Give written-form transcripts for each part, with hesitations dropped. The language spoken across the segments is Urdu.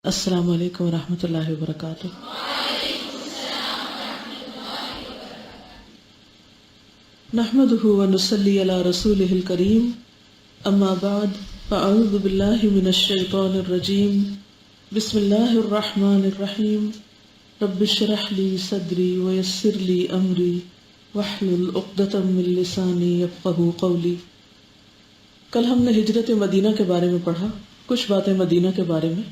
السلام علیکم ورحمۃ اللہ وبرکاتہ۔ نحمده ونصلی علی رسولہ الکریم، اما بعد فاعوذ باللہ من الشیطان الرجیم، بسم اللہ الرحمن الرحیم، رب اشرح لی صدری ویسر لی امری واحلل عقدۃ من لسانی یفقہوا قولی۔ کل ہم نے ہجرت مدینہ کے بارے میں پڑھا، کچھ باتیں مدینہ کے بارے میں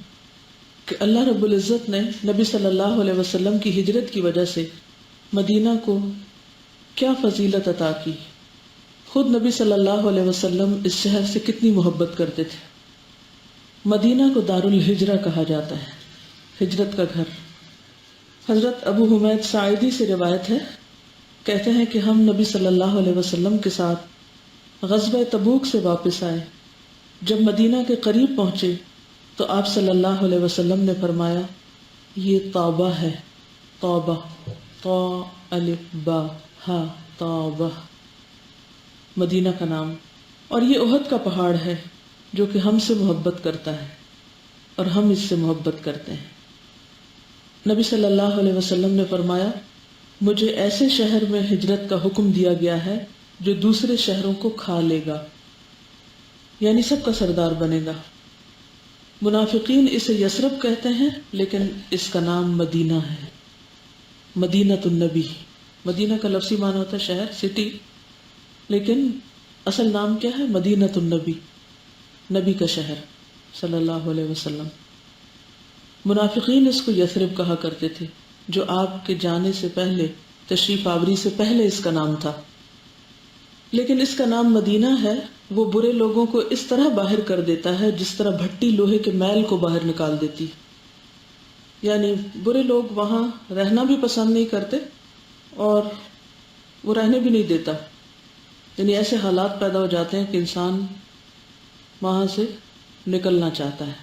کہ اللہ رب العزت نے نبی صلی اللہ علیہ وسلم کی ہجرت کی وجہ سے مدینہ کو کیا فضیلت عطا کی۔ خود نبی صلی اللہ علیہ وسلم اس شہر سے کتنی محبت کرتے تھے۔ مدینہ کو دار الہجرہ کہا جاتا ہے، ہجرت کا گھر۔ حضرت ابو حمید ساعدی سے روایت ہے، کہتے ہیں کہ ہم نبی صلی اللہ علیہ وسلم کے ساتھ غزوہ تبوک سے واپس آئے۔ جب مدینہ کے قریب پہنچے تو آپ صلی اللہ علیہ وسلم نے فرمایا، یہ طابہ ہے، طابہ، طا الف با ہا، طابہ، مدینہ کا نام، اور یہ احد کا پہاڑ ہے جو کہ ہم سے محبت کرتا ہے اور ہم اس سے محبت کرتے ہیں۔ نبی صلی اللہ علیہ وسلم نے فرمایا، مجھے ایسے شہر میں ہجرت کا حکم دیا گیا ہے جو دوسرے شہروں کو کھا لے گا، یعنی سب کا سردار بنے گا۔ منافقین اسے یثرب کہتے ہیں، لیکن اس کا نام مدینہ ہے، مدینۃ النبی۔ مدینہ کا لفظی معنی ہوتا ہے شہر، سٹی، لیکن اصل نام کیا ہے؟ مدینۃ النبی، نبی کا شہر صلی اللہ علیہ وسلم۔ منافقین اس کو یثرب کہا کرتے تھے، جو آپ کے جانے سے پہلے، تشریف آوری سے پہلے اس کا نام تھا، لیکن اس کا نام مدینہ ہے۔ وہ برے لوگوں کو اس طرح باہر کر دیتا ہے جس طرح بھٹی لوہے کے میل کو باہر نکال دیتی، یعنی برے لوگ وہاں رہنا بھی پسند نہیں کرتے اور وہ رہنے بھی نہیں دیتا، یعنی ایسے حالات پیدا ہو جاتے ہیں کہ انسان وہاں سے نکلنا چاہتا ہے۔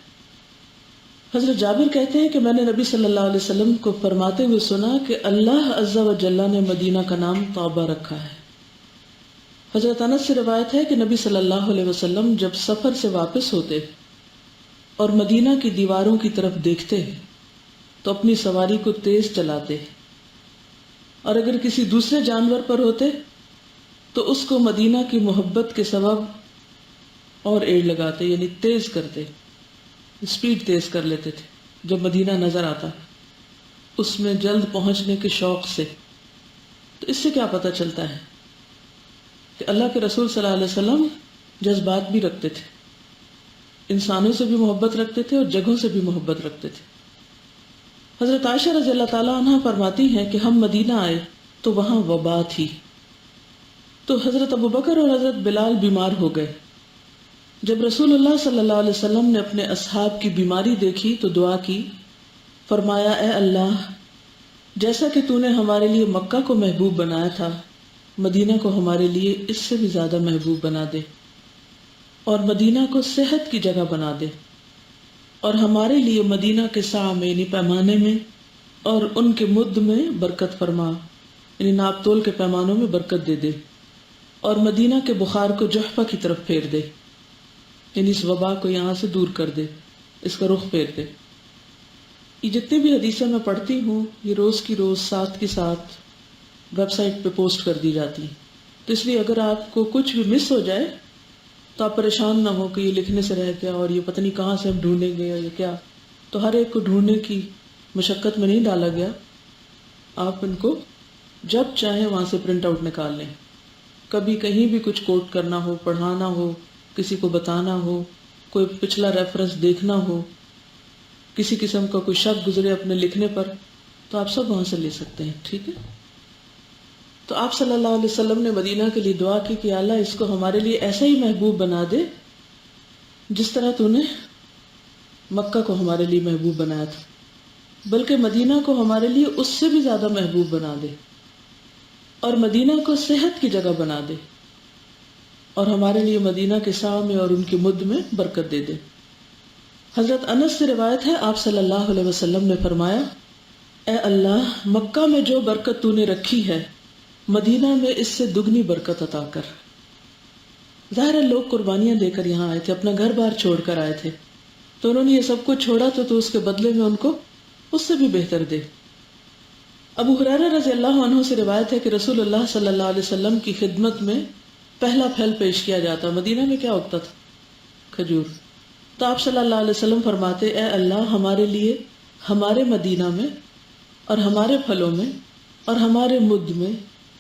حضرت جابر کہتے ہیں کہ میں نے نبی صلی اللہ علیہ وسلم کو فرماتے ہوئے سنا کہ اللہ عز و جل نے مدینہ کا نام طابہ رکھا ہے۔ حضرت انس سے روایت ہے کہ نبی صلی اللہ علیہ وسلم جب سفر سے واپس ہوتے اور مدینہ کی دیواروں کی طرف دیکھتے تو اپنی سواری کو تیز چلاتے، اور اگر کسی دوسرے جانور پر ہوتے تو اس کو مدینہ کی محبت کے سبب اور ایڑ لگاتے، یعنی تیز کرتے، اسپیڈ تیز کر لیتے تھے جب مدینہ نظر آتا، اس میں جلد پہنچنے کے شوق سے۔ تو اس سے کیا پتہ چلتا ہے کہ اللہ کے رسول صلی اللہ علیہ وسلم جذبات بھی رکھتے تھے، انسانوں سے بھی محبت رکھتے تھے اور جگہوں سے بھی محبت رکھتے تھے۔ حضرت عائشہ رضی اللہ تعالیٰ عنہ فرماتی ہیں کہ ہم مدینہ آئے تو وہاں وبا تھی، تو حضرت ابوبکر اور حضرت بلال بیمار ہو گئے۔ جب رسول اللہ صلی اللہ علیہ وسلم نے اپنے اصحاب کی بیماری دیکھی تو دعا کی، فرمایا، اے اللہ، جیسا کہ تو نے ہمارے لیے مکہ کو محبوب بنایا تھا، مدینہ کو ہمارے لیے اس سے بھی زیادہ محبوب بنا دے، اور مدینہ کو صحت کی جگہ بنا دے، اور ہمارے لیے مدینہ کے سع میں، یعنی پیمانے میں، اور ان کے مد میں برکت فرما، یعنی ناپ تول کے پیمانوں میں برکت دے دے، اور مدینہ کے بخار کو جحفہ کی طرف پھیر دے، یعنی اس وبا کو یہاں سے دور کر دے، اس کا رخ پھیر دے۔ یہ جتنی بھی حدیثیں میں پڑھتی ہوں، یہ روز کی روز ساتھ کے ساتھ ویب سائٹ پہ پوسٹ کر دی جاتی ہیں، تو اس لیے اگر آپ کو کچھ بھی مس ہو جائے تو آپ پریشان نہ ہو کہ یہ لکھنے سے رہ گیا اور یہ پتہ نہیں کہاں سے ہم ڈھونڈیں گے یا کیا۔ تو ہر ایک کو ڈھونڈنے کی مشقت میں نہیں ڈالا گیا، آپ ان کو جب چاہیں وہاں سے پرنٹ آؤٹ نکال لیں۔ کبھی کہیں بھی کچھ کوٹ کرنا ہو، پڑھانا ہو، کسی کو بتانا ہو، کوئی پچھلا ریفرنس دیکھنا ہو، کسی قسم کا کوئی شک گزرے اپنے لکھنے پر، تو آپ سب وہاں سے لے سکتے ہیں، ٹھیک ہے۔ تو آپ صلی اللہ علیہ وسلم نے مدینہ کے لیے دعا کی کہ اللہ اس کو ہمارے لیے ایسا ہی محبوب بنا دے جس طرح تو نے مکہ کو ہمارے لیے محبوب بنایا تھا، بلکہ مدینہ کو ہمارے لیے اس سے بھی زیادہ محبوب بنا دے، اور مدینہ کو صحت کی جگہ بنا دے، اور ہمارے لیے مدینہ کے سع میں اور ان کے مد میں برکت دے دے۔ حضرت انس سے روایت ہے، آپ صلی اللہ علیہ وسلم نے فرمایا، اے اللہ، مکہ میں جو برکت تو نے رکھی ہے مدینہ میں اس سے دگنی برکت عطا کر۔ ظاہر ہے لوگ قربانیاں دے کر یہاں آئے تھے، اپنا گھر بار چھوڑ کر آئے تھے، تو انہوں نے یہ سب کچھ چھوڑا تو اس کے بدلے میں ان کو اس سے بھی بہتر دے۔ ابو ہریرہ رضی اللہ عنہ سے روایت ہے کہ رسول اللہ صلی اللہ علیہ وسلم کی خدمت میں پہلا پھل پیش کیا جاتا۔ مدینہ میں کیا اگتا تھا؟ کھجور۔ تو آپ صلی اللہ علیہ وسلم فرماتے، اے اللہ ہمارے لیے ہمارے مدینہ میں اور ہمارے پھلوں میں اور ہمارے مد میں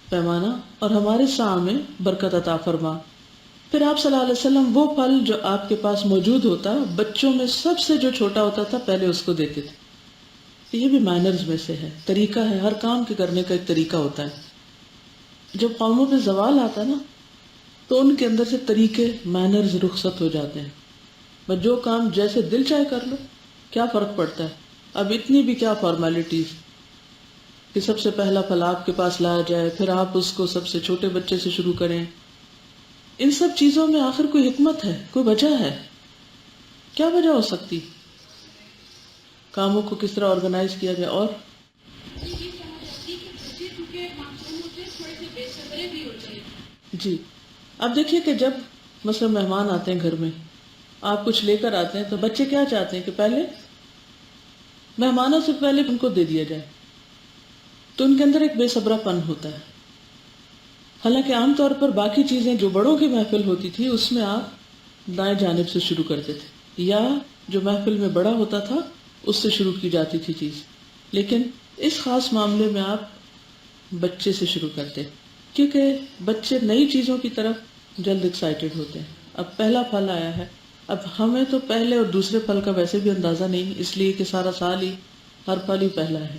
پیمانہ اور ہمارے سا میں برکت عطا فرما۔ پھر آپ صلی اللہ علیہ وسلم وہ پھل جو آپ کے پاس موجود ہوتا، بچوں میں سب سے جو چھوٹا ہوتا تھا پہلے اس کو دیتے تھے۔ یہ بھی مینرز میں سے ہے، طریقہ ہے، ہر کام کے کرنے کا ایک طریقہ ہوتا ہے۔ جب قوموں پہ زوال آتا نا تو ان کے اندر سے طریقے مینرز رخصت ہو جاتے ہیں، بس جو کام جیسے دل چاہے کر لو، کیا فرق پڑتا ہے؟ اب اتنی بھی کیا فارمیلٹیز کہ سب سے پہلا پھل آپ کے پاس لایا جائے، پھر آپ اس کو سب سے چھوٹے بچے سے شروع کریں۔ ان سب چیزوں میں آخر کوئی حکمت ہے، کوئی وجہ ہے؟ کیا وجہ ہو سکتی؟ کاموں کو کس طرح آرگنائز کیا جائے؟ اور جی اب دیکھیے کہ جب مثلا مہمان آتے ہیں گھر میں، آپ کچھ لے کر آتے ہیں تو بچے کیا چاہتے ہیں کہ پہلے مہمانوں سے پہلے ان کو دے دیا جائے، تو ان کے اندر ایک بے صبرا پن ہوتا ہے۔ حالانکہ عام طور پر باقی چیزیں جو بڑوں کی محفل ہوتی تھی اس میں آپ دائیں جانب سے شروع کرتے تھے، یا جو محفل میں بڑا ہوتا تھا اس سے شروع کی جاتی تھی چیز، لیکن اس خاص معاملے میں آپ بچے سے شروع کرتے، کیونکہ بچے نئی چیزوں کی طرف جلد ایکسائٹیڈ ہوتے ہیں۔ اب پہلا پھل آیا ہے، اب ہمیں تو پہلے اور دوسرے پھل کا ویسے بھی اندازہ نہیں، اس لیے کہ سارا سال ہی ہر پھل ہی پہلا ہے،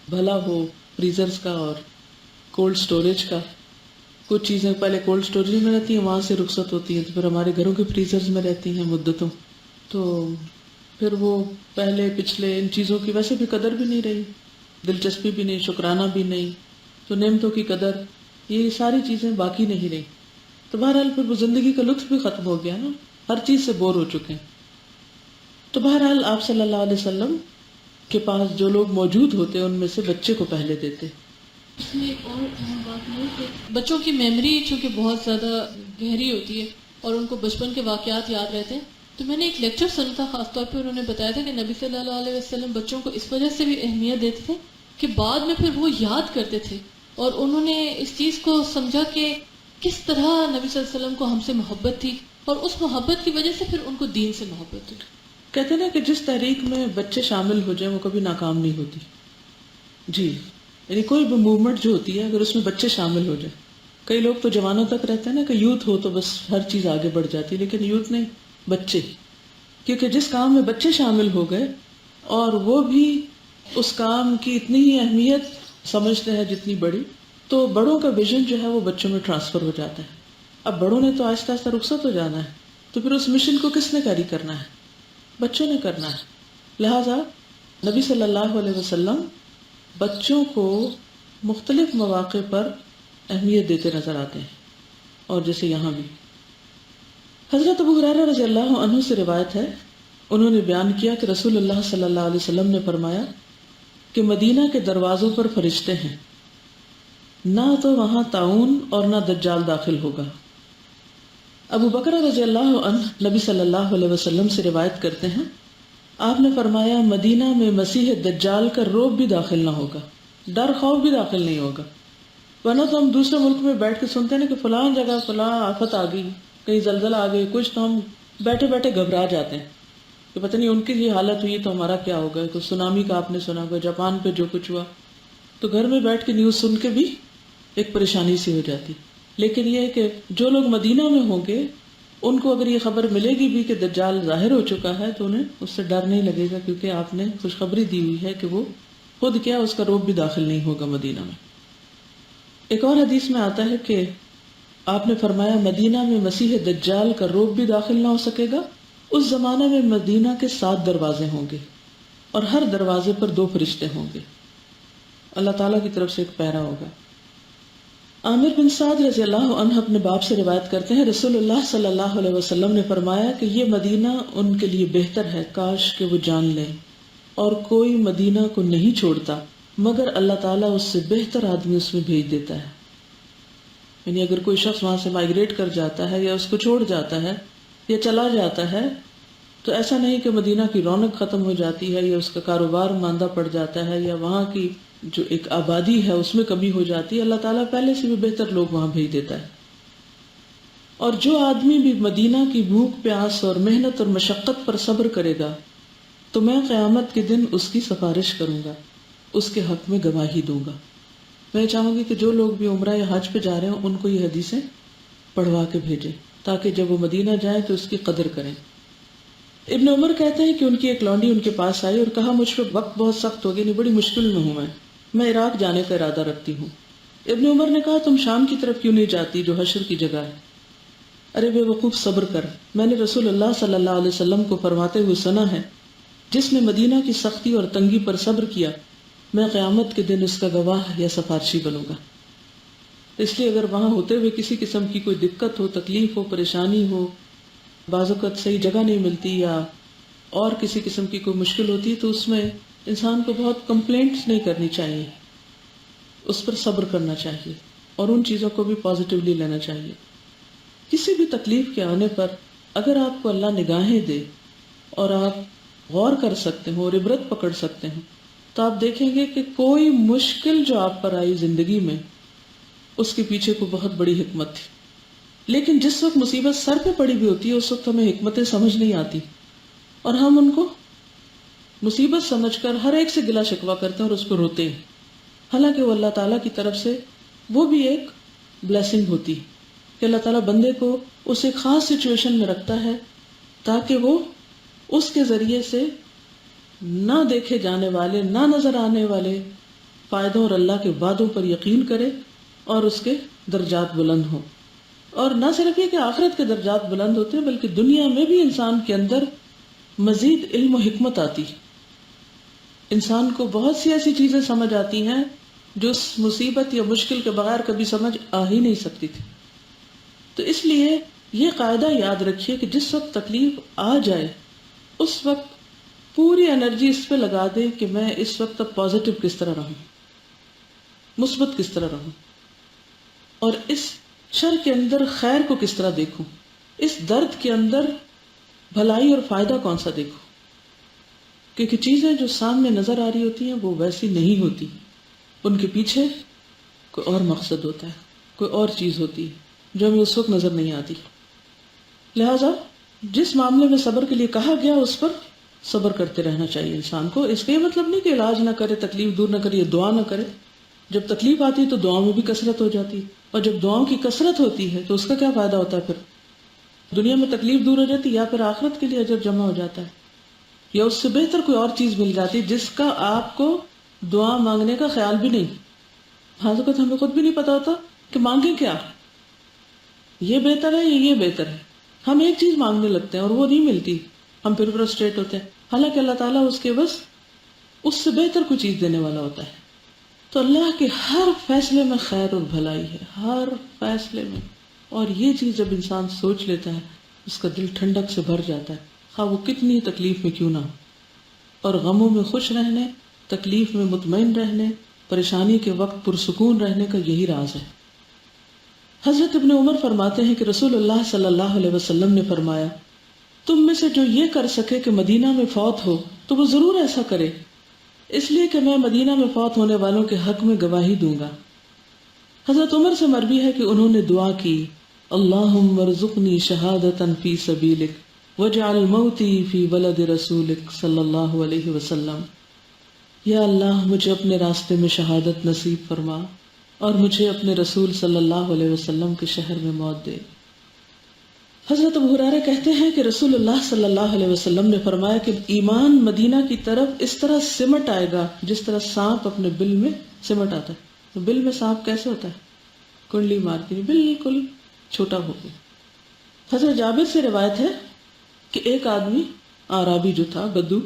بھلا ہو فریزرز کا اور کولڈ سٹوریج کا۔ کچھ چیزیں پہلے کولڈ سٹوریج میں رہتی ہیں، وہاں سے رخصت ہوتی ہیں تو پھر ہمارے گھروں کے فریزرز میں رہتی ہیں مدتوں، تو پھر وہ پہلے پچھلے ان چیزوں کی ویسے بھی قدر بھی نہیں رہی، دلچسپی بھی نہیں، شکرانہ بھی نہیں، تو نعمتوں کی قدر، یہ ساری چیزیں باقی نہیں رہی، تو بہرحال پھر وہ زندگی کا لطف بھی ختم ہو گیا نا، ہر چیز سے بور ہو چکے ہیں۔ تو بہرحال آپ صلی اللہ علیہ وسلم کے پاس جو لوگ موجود ہوتے ان میں سے بچے کو پہلے دیتے۔ اس میں ایک اور اہم بات یہ ہے کہ بچوں کی میموری چونکہ بہت زیادہ گہری ہوتی ہے اور ان کو بچپن کے واقعات یاد رہتے ہیں، تو میں نے ایک لیکچر سنا تھا، خاص طور پہ انہوں نے بتایا تھا کہ نبی صلی اللہ علیہ وسلم بچوں کو اس وجہ سے بھی اہمیت دیتے تھے کہ بعد میں پھر وہ یاد کرتے تھے، اور انہوں نے اس چیز کو سمجھا کہ کس طرح نبی صلی اللہ علیہ وسلم کو ہم سے محبت تھی، اور اس محبت کی وجہ سے پھر ان کو دین سے محبت تھی۔ کہتے ہیں نا کہ جس تحریک میں بچے شامل ہو جائیں وہ کبھی ناکام نہیں ہوتی۔ جی، یعنی کوئی بھی موومنٹ جو ہوتی ہے اگر اس میں بچے شامل ہو جائیں، کئی لوگ تو جوانوں تک رہتے ہیں نا کہ یوتھ ہو تو بس ہر چیز آگے بڑھ جاتی، لیکن یوتھ نہیں، بچے، کیونکہ جس کام میں بچے شامل ہو گئے اور وہ بھی اس کام کی اتنی ہی اہمیت سمجھتے ہیں جتنی بڑی، تو بڑوں کا ویژن جو ہے وہ بچوں میں ٹرانسفر ہو جاتا ہے۔ اب بڑوں نے تو آہستہ آہستہ رخصت ہو جانا ہے، تو پھر اس مشن کو کس نے کیری کرنا ہے؟ بچوں نے کرنا ہے۔ لہٰذا نبی صلی اللہ علیہ وسلم بچوں کو مختلف مواقع پر اہمیت دیتے نظر آتے ہیں، اور جیسے یہاں بھی حضرت ابو ہریرہ رضی اللہ عنہ سے روایت ہے، انہوں نے بیان کیا کہ رسول اللہ صلی اللہ علیہ وسلم نے فرمایا کہ مدینہ کے دروازوں پر فرشتے ہیں، نہ تو وہاں طاعون اور نہ دجال داخل ہوگا۔ ابو بکر رضی اللہ عنہ نبی صلی اللہ علیہ وسلم سے روایت کرتے ہیں، آپ نے فرمایا مدینہ میں مسیح دجال کا رعب بھی داخل نہ ہوگا، ڈر خوف بھی داخل نہیں ہوگا، ورنہ تو ہم دوسرے ملک میں بیٹھ کے سنتے ہیں نا کہ فلاں جگہ فلاں آفت آ گئی، کہیں زلزلہ آ گئی کچھ، تو ہم بیٹھے بیٹھے گھبرا جاتے ہیں کہ پتہ نہیں ان کی یہ حالت ہوئی تو ہمارا کیا ہوگا۔ تو سونامی کا آپ نے سنا ہوگا، جاپان پہ جو کچھ ہوا، تو گھر میں بیٹھ کے نیوز سن کے بھی ایک پریشانی سی ہو جاتی۔ لیکن یہ ہے کہ جو لوگ مدینہ میں ہوں گے ان کو اگر یہ خبر ملے گی بھی کہ دجال ظاہر ہو چکا ہے تو انہیں اس سے ڈر نہیں لگے گا، کیونکہ آپ نے خوشخبری دی ہوئی ہے کہ وہ خود کیا اس کا رعب بھی داخل نہیں ہوگا مدینہ میں۔ ایک اور حدیث میں آتا ہے کہ آپ نے فرمایا مدینہ میں مسیح دجال کا رعب بھی داخل نہ ہو سکے گا۔ اس زمانے میں مدینہ کے 7 دروازے ہوں گے اور ہر دروازے پر 2 فرشتے ہوں گے، اللہ تعالیٰ کی طرف سے ایک پہرا ہوگا۔ عامر بن سعد رضی اللہ عنہ اپنے باپ سے روایت کرتے ہیں، رسول اللہ صلی اللہ علیہ وسلم نے فرمایا کہ یہ مدینہ ان کے لیے بہتر ہے، کاش کہ وہ جان لیں، اور کوئی مدینہ کو نہیں چھوڑتا مگر اللہ تعالیٰ اس سے بہتر آدمی اس میں بھیج دیتا ہے۔ یعنی اگر کوئی شخص وہاں سے مائگریٹ کر جاتا ہے یا اس کو چھوڑ جاتا ہے یا چلا جاتا ہے تو ایسا نہیں کہ مدینہ کی رونق ختم ہو جاتی ہے یا اس کا کاروبار ماندہ پڑ جاتا ہے یا وہاں کی جو ایک آبادی ہے اس میں کمی ہو جاتی ہے. اللہ تعالیٰ پہلے سے بھی بہتر لوگ وہاں بھیج دیتا ہے. اور جو آدمی بھی مدینہ کی بھوک پیاس اور محنت اور مشقت پر صبر کرے گا تو میں قیامت کے دن اس کی سفارش کروں گا، اس کے حق میں گواہی دوں گا. میں چاہوں گی کہ جو لوگ بھی عمرہ یا حج پہ جا رہے ہیں ان کو یہ حدیثیں پڑھوا کے بھیجیں تاکہ جب وہ مدینہ جائیں تو اس کی قدر کریں. ابن عمر کہتے ہیں کہ ان کی ایک لونڈی ان کے پاس آئی اور کہا مجھ پہ وقت بہت سخت ہو گیا، نہیں بڑی مشکل میں ہوں، میں عراق جانے کا ارادہ رکھتی ہوں. ابن عمر نے کہا تم شام کی طرف کیوں نہیں جاتی جو حشر کی جگہ ہے؟ ارے بے وقوف صبر کر، میں نے رسول اللہ صلی اللہ علیہ وسلم کو فرماتے ہوئے سنا ہے جس نے مدینہ کی سختی اور تنگی پر صبر کیا میں قیامت کے دن اس کا گواہ یا سفارشی بنوں گا. اس لیے اگر وہاں ہوتے ہوئے کسی قسم کی کوئی دقت ہو، تکلیف ہو، پریشانی ہو، بعض اوقات صحیح جگہ نہیں ملتی یا اور کسی قسم کی کوئی مشکل ہوتی ہے تو اس میں انسان کو بہت کمپلینٹس نہیں کرنی چاہیے، اس پر صبر کرنا چاہیے اور ان چیزوں کو بھی پازیٹیولی لینا چاہیے. کسی بھی تکلیف کے آنے پر اگر آپ کو اللہ نگاہیں دے اور آپ غور کر سکتے ہو اور عبرت پکڑ سکتے ہیں تو آپ دیکھیں گے کہ کوئی مشکل جو آپ پر آئی زندگی میں اس کے پیچھے کو بہت بڑی حکمت تھی. لیکن جس وقت مصیبت سر پہ پڑی بھی ہوتی ہے اس وقت ہمیں حکمتیں سمجھ نہیں آتی اور ہم ان کو مصیبت سمجھ کر ہر ایک سے گلا شکوہ کرتے ہیں اور اس کو روتے ہیں، حالانکہ وہ اللہ تعالیٰ کی طرف سے وہ بھی ایک بلیسنگ ہوتی ہے کہ اللہ تعالیٰ بندے کو اس ایک خاص سچویشن میں رکھتا ہے تاکہ وہ اس کے ذریعے سے نہ دیکھے جانے والے، نہ نظر آنے والے فائدوں اور اللہ کے وعدوں پر یقین کرے اور اس کے درجات بلند ہوں. اور نہ صرف یہ کہ آخرت کے درجات بلند ہوتے ہیں بلکہ دنیا میں بھی انسان کے اندر مزید علم و حکمت آتی ہے. انسان کو بہت سی ایسی چیزیں سمجھ آتی ہیں جو اس مصیبت یا مشکل کے بغیر کبھی سمجھ آ ہی نہیں سکتی تھی. تو اس لیے یہ قاعدہ یاد رکھیے کہ جس وقت تکلیف آ جائے اس وقت پوری انرجی اس پہ لگا دیں کہ میں اس وقت اب پازیٹیو کس طرح رہوں، مثبت کس طرح رہوں، اور اس شر کے اندر خیر کو کس طرح دیکھوں، اس درد کے اندر بھلائی اور فائدہ کون سا دیکھوں. کیونکہ چیزیں جو سامنے نظر آ رہی ہوتی ہیں وہ ویسی نہیں ہوتی، ان کے پیچھے کوئی اور مقصد ہوتا ہے، کوئی اور چیز ہوتی ہے جو ہمیں اس وقت نظر نہیں آتی. لہذا جس معاملے میں صبر کے لیے کہا گیا اس پر صبر کرتے رہنا چاہیے انسان کو. اس کا یہ مطلب نہیں کہ علاج نہ کرے، تکلیف دور نہ کرے، یہ دعا نہ کرے. جب تکلیف آتی ہے تو دعاؤں میں بھی کثرت ہو جاتی ہے، اور جب دعاؤں کی کثرت ہوتی ہے تو اس کا کیا فائدہ ہوتا ہے؟ پھر دنیا میں تکلیف دور ہو جاتی ہے یا پھر آخرت کے لیے اجر جمع ہو جاتا ہے یا اس سے بہتر کوئی اور چیز مل جاتی جس کا آپ کو دعا مانگنے کا خیال بھی نہیں. بعض اوقات ہمیں خود بھی نہیں پتا ہوتا کہ مانگیں کیا، یہ بہتر ہے یا یہ بہتر ہے. ہم ایک چیز مانگنے لگتے ہیں اور وہ نہیں ملتی، ہم پھر فرسٹریٹ ہوتے ہیں، حالانکہ اللہ تعالیٰ اس کے بس اس سے بہتر کوئی چیز دینے والا ہوتا ہے. تو اللہ کے ہر فیصلے میں خیر اور بھلائی ہے، ہر فیصلے میں. اور یہ چیز جب انسان سوچ لیتا ہے اس کا دل ٹھنڈک سے بھر جاتا ہے، خواہ وہ کتنی تکلیف میں کیوں نہ ہو. اور غموں میں خوش رہنے، تکلیف میں مطمئن رہنے، پریشانی کے وقت پرسکون رہنے کا یہی راز ہے. حضرت ابن عمر فرماتے ہیں کہ رسول اللہ صلی اللہ علیہ وسلم نے فرمایا تم میں سے جو یہ کر سکے کہ مدینہ میں فوت ہو تو وہ ضرور ایسا کرے، اس لیے کہ میں مدینہ میں فوت ہونے والوں کے حق میں گواہی دوں گا. حضرت عمر سے مروی ہے کہ انہوں نے دعا کی اللہم ارزقنی شہادتا فی سبیلک واجعل موتی فی ولد رسولک صلی اللہ علیہ وسلم. یا اللہ مجھے اپنے راستے میں شہادت نصیب فرما اور مجھے اپنے رسول صلی اللہ علیہ وسلم کے شہر میں موت دے. حضرت ابو ہریرہ کہتے ہیں کہ رسول اللہ صلی اللہ علیہ وسلم نے فرمایا کہ ایمان مدینہ کی طرف اس طرح سمٹ آئے گا جس طرح سانپ اپنے بل میں سمٹ آتا ہے. تو بل میں سانپ کیسے ہوتا ہے؟ کنڈلی مارتی نہیں، بالکل چھوٹا ہو گیا. حضرت جابر سے روایت ہے کہ ایک آدمی اعرابی جو تھا، بدو،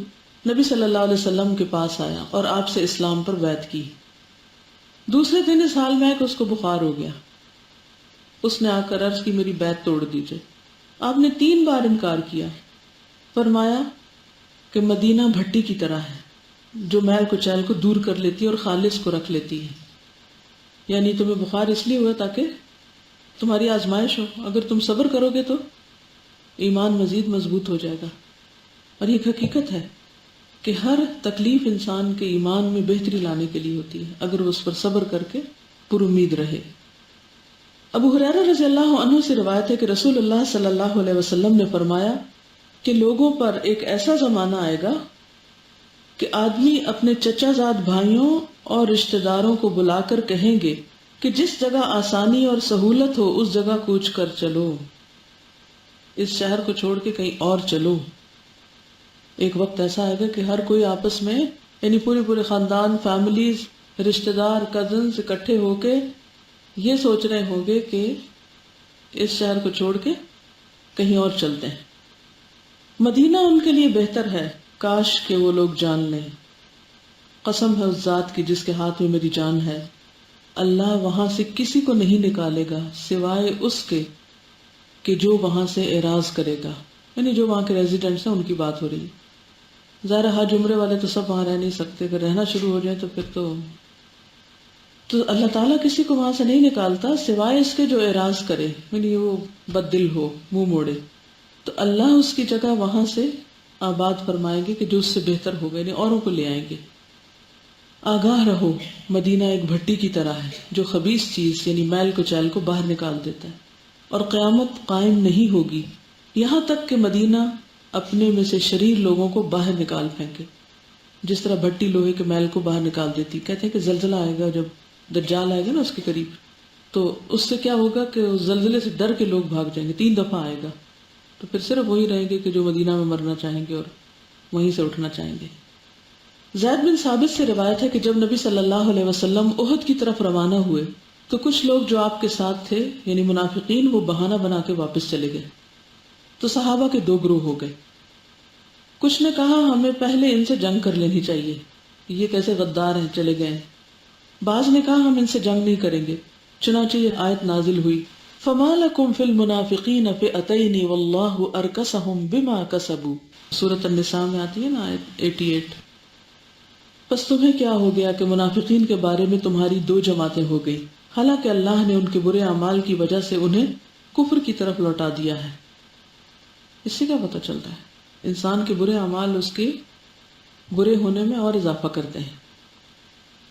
نبی صلی اللہ علیہ وسلم کے پاس آیا اور آپ سے اسلام پر بیعت کی. دوسرے دن اس حال میں ہے کہ اس کو بخار ہو گیا. اس نے آ کر عرض کی میری بیعت توڑ دیجئے. آپ نے 3 بار انکار کیا. فرمایا کہ مدینہ بھٹی کی طرح ہے جو میل کچیل کو دور کر لیتی ہے اور خالص کو رکھ لیتی ہے. یعنی تمہیں بخار اس لیے ہوا تاکہ تمہاری آزمائش ہو، اگر تم صبر کرو گے تو ایمان مزید مضبوط ہو جائے گا. اور یہ حقیقت ہے کہ ہر تکلیف انسان کے ایمان میں بہتری لانے کے لیے ہوتی ہے اگر وہ اس پر صبر کر کے پر امید رہے۔ ابو ہریرہ رضی اللہ عنہ سے روایت ہے کہ رسول اللہ صلی اللہ علیہ وسلم نے فرمایا کہ لوگوں پر ایک ایسا زمانہ آئے گا کہ آدمی اپنے چچا زاد بھائیوں اور رشتہ داروں کو بلا کر کہیں گے کہ جس جگہ آسانی اور سہولت ہو اس جگہ کوچ کر چلو، اس شہر کو چھوڑ کے کہیں اور چلو۔ ایک وقت ایسا آئے گا کہ ہر کوئی آپس میں یعنی پورے خاندان، فیملیز، رشتہ دار، کزنز اکٹھے ہو کے یہ سوچ رہے ہوں گے کہ اس شہر کو چھوڑ کے کہیں اور چلتے ہیں۔ مدینہ ان کے لیے بہتر ہے، کاش کہ وہ لوگ جان لیں۔ قسم ہے اس ذات کی جس کے ہاتھ میں میری جان ہے، اللہ وہاں سے کسی کو نہیں نکالے گا سوائے اس کے کہ جو وہاں سے اعراض کرے گا، یعنی جو وہاں کے ریزیڈنٹس ہیں ان کی بات ہو رہی ہے۔ ظاہر حج عمرے والے تو سب وہاں رہ نہیں سکتے، اگر رہنا شروع ہو جائے تو پھر تو اللہ تعالیٰ کسی کو وہاں سے نہیں نکالتا سوائے اس کے جو اعراض کرے، یعنی وہ بد دل ہو، منہ موڑے، تو اللہ اس کی جگہ وہاں سے آباد فرمائیں گے کہ جو اس سے بہتر ہوگا، یعنی اوروں کو لے آئیں گے۔ آگاہ رہو، مدینہ ایک بھٹی کی طرح ہے جو خبیث چیز یعنی میل کچیل کو باہر نکال دیتا ہے، اور قیامت قائم نہیں ہوگی یہاں تک کہ مدینہ اپنے میں سے شریر لوگوں کو باہر نکال پھینکے، جس طرح بھٹی لوہے کے میل کو باہر نکال دیتی۔ کہتے ہیں کہ زلزلہ آئے گا، جب دجال آئے گا نا اس کے قریب، تو اس سے کیا ہوگا کہ اس زلزلے سے ڈر کے لوگ بھاگ جائیں گے، 3 دفعہ آئے گا، تو پھر صرف وہی رہیں گے کہ جو مدینہ میں مرنا چاہیں گے اور وہیں سے اٹھنا چاہیں گے۔ زید بن ثابت سے روایت ہے کہ جب نبی صلی اللہ علیہ وسلم احد کی طرف روانہ ہوئے تو کچھ لوگ جو آپ کے ساتھ تھے یعنی منافقین، وہ بہانہ بنا کے واپس چلے گئے، تو صحابہ کے 2 گروہ ہو گئے۔ کچھ نے کہا ہمیں پہلے ان سے جنگ کر لینی چاہیے، یہ کیسے غدار ہیں، چلے گئے۔ بعض نے کہا ہم ان سے جنگ نہیں کریں گے، چنانچہ یہ آیت نازل ہوئی فَمَا لَكُمْ فِي الْمُنَافِقِينَ فِئَتَيْنِ وَاللَّهُ أَرْكَسَهُمْ بِمَا كَسَبُوا، سورۃ النساء میں آتی ہے نا آیت 88۔ پس تمہیں کیا ہو گیا کہ منافقین کے بارے میں تمہاری 2 جماعتیں ہو گئی، حالانکہ اللہ نے ان کے برے اعمال کی وجہ سے انہیں کفر کی طرف لوٹا دیا ہے۔ اس سے کیا پتہ چلتا ہے؟ انسان کے برے اعمال اس کے برے ہونے میں اور اضافہ کرتے ہیں۔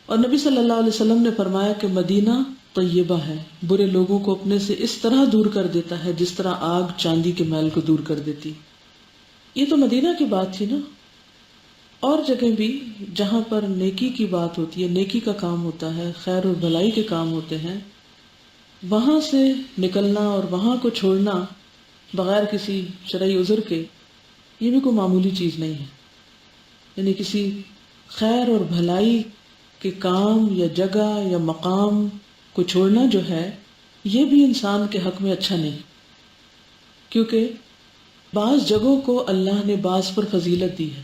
اور نبی صلی اللہ علیہ وسلم نے فرمایا کہ مدینہ طیبہ ہے، برے لوگوں کو اپنے سے اس طرح دور کر دیتا ہے جس طرح آگ چاندی کے میل کو دور کر دیتی۔ یہ تو مدینہ کی بات تھی نا، اور جگہ بھی جہاں پر نیکی کی بات ہوتی ہے، نیکی کا کام ہوتا ہے، خیر اور بھلائی کے کام ہوتے ہیں، وہاں سے نکلنا اور وہاں کو چھوڑنا بغیر کسی شرعی عذر کے، یہ بھی کوئی معمولی چیز نہیں ہے۔ یعنی کسی خیر اور بھلائی کے کام یا جگہ یا مقام کو چھوڑنا جو ہے، یہ بھی انسان کے حق میں اچھا نہیں، کیونکہ بعض جگہوں کو اللہ نے بعض پر فضیلت دی ہے،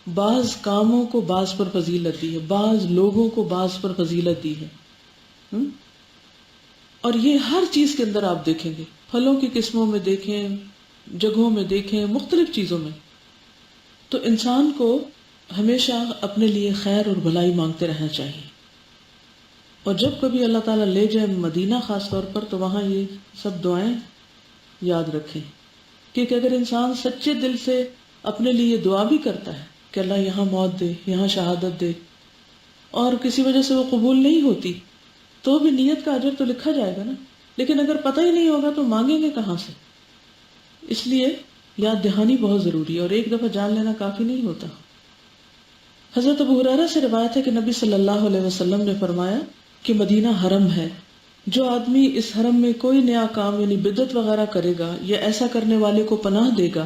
بعض کاموں کو بعض پر فضیلت دی ہے، بعض لوگوں کو بعض پر فضیلت دی ہے۔ اور یہ ہر چیز کے اندر آپ دیکھیں گے، پھلوں کی قسموں میں دیکھیں، جگہوں میں دیکھیں، مختلف چیزوں میں۔ تو انسان کو ہمیشہ اپنے لیے خیر اور بھلائی مانگتے رہنا چاہیے، اور جب کبھی اللہ تعالیٰ لے جائے مدینہ خاص طور پر، تو وہاں یہ سب دعائیں یاد رکھیں، کیونکہ اگر انسان سچے دل سے اپنے لیے دعا بھی کرتا ہے کہ اللہ یہاں موت دے، یہاں شہادت دے، اور کسی وجہ سے وہ قبول نہیں ہوتی، تو بھی نیت کا اجر تو لکھا جائے گا نا، لیکن اگر پتہ ہی نہیں ہوگا تو مانگیں گے کہاں سے؟ اس لیے یاد دہانی بہت ضروری ہے، اور ایک دفعہ جان لینا کافی نہیں ہوتا۔ حضرت ابو ہریرہ سے روایت ہے کہ نبی صلی اللہ علیہ وسلم نے فرمایا کہ مدینہ حرم ہے، جو آدمی اس حرم میں کوئی نیا کام یعنی بدعت وغیرہ کرے گا یا ایسا کرنے والے کو پناہ دے گا،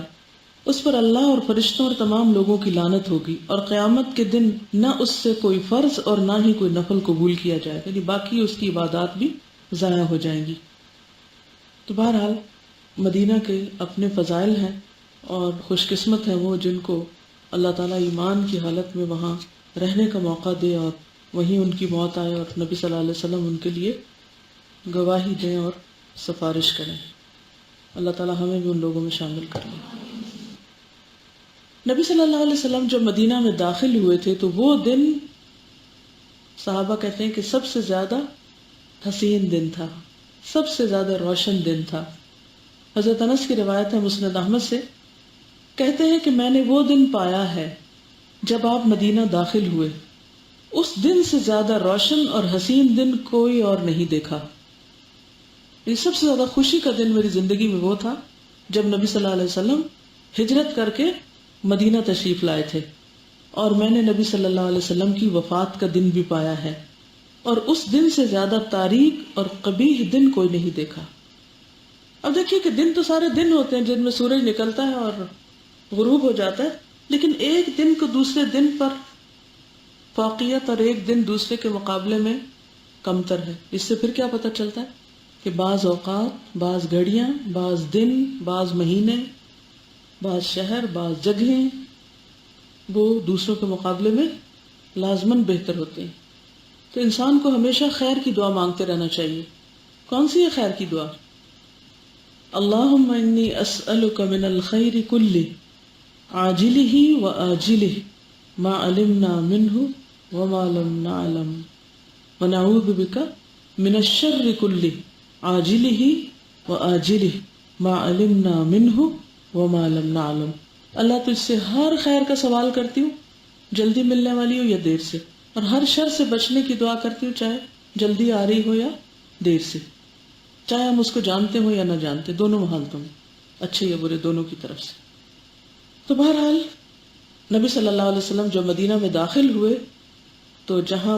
اس پر اللہ اور فرشتوں اور تمام لوگوں کی لعنت ہوگی، اور قیامت کے دن نہ اس سے کوئی فرض اور نہ ہی کوئی نفل قبول کیا جائے گا، یعنی باقی اس کی عبادات بھی ضائع ہو جائیں گی۔ تو بہرحال مدینہ کے اپنے فضائل ہیں، اور خوش قسمت ہیں وہ جن کو اللہ تعالیٰ ایمان کی حالت میں وہاں رہنے کا موقع دے اور وہیں ان کی موت آئے، اور نبی صلی اللہ علیہ وسلم ان کے لیے گواہی دیں اور سفارش کریں۔ اللہ تعالیٰ ہمیں بھی ان لوگوں میں شامل کر لیں۔ نبی صلی اللہ علیہ وسلم جب مدینہ میں داخل ہوئے تھے تو وہ دن صحابہ کہتے ہیں کہ سب سے زیادہ حسین دن تھا، سب سے زیادہ روشن دن تھا۔ حضرت انس کی روایت ہے مسند احمد سے کہتے ہیں کہ میں نے وہ دن پایا ہے جب آپ مدینہ داخل ہوئے، اس دن سے زیادہ روشن اور حسین دن کوئی اور نہیں دیکھا۔ یہ سب سے زیادہ خوشی کا دن میری زندگی میں وہ تھا جب نبی صلی اللہ علیہ وسلم ہجرت کر کے مدینہ تشریف لائے تھے، اور میں نے نبی صلی اللہ علیہ وسلم کی وفات کا دن بھی پایا ہے، اور اس دن سے زیادہ تاریک اور قبیح دن کوئی نہیں دیکھا۔ اب دیکھیے کہ دن تو سارے دن ہوتے ہیں جن میں سورج نکلتا ہے اور غروب ہو جاتا ہے، لیکن ایک دن کو دوسرے دن پر فوقیت اور ایک دن دوسرے کے مقابلے میں کمتر ہے۔ اس سے پھر کیا پتہ چلتا ہے کہ بعض اوقات، بعض گھڑیاں، بعض دن، بعض مہینے، بعض شہر، بعض جگہیں وہ دوسروں کے مقابلے میں لازماً بہتر ہوتے ہیں۔ تو انسان کو ہمیشہ خیر کی دعا مانگتے رہنا چاہیے۔ کون سی ہے خیر کی دعا؟ اللہم انی اسألک من الخیر کلہ عاجلہ و آجلہ ما علمنا منہ وما لم نعلم ونعوذ بک من الشر کلہ عاجلہ و آجلہ ما علمنا منہ وما لم نعلم۔ اللہ تجھ سے ہر خیر کا سوال کرتی ہوں، جلدی ملنے والی ہو یا دیر سے، اور ہر شر سے بچنے کی دعا کرتی ہوں، چاہے جلدی آ رہی ہو یا دیر سے، چاہے ہم اس کو جانتے ہوں یا نہ جانتے، دونوں حالتوں میں، اچھے یا برے دونوں کی طرف سے۔ تو بہرحال نبی صلی اللہ علیہ وسلم جو مدینہ میں داخل ہوئے تو جہاں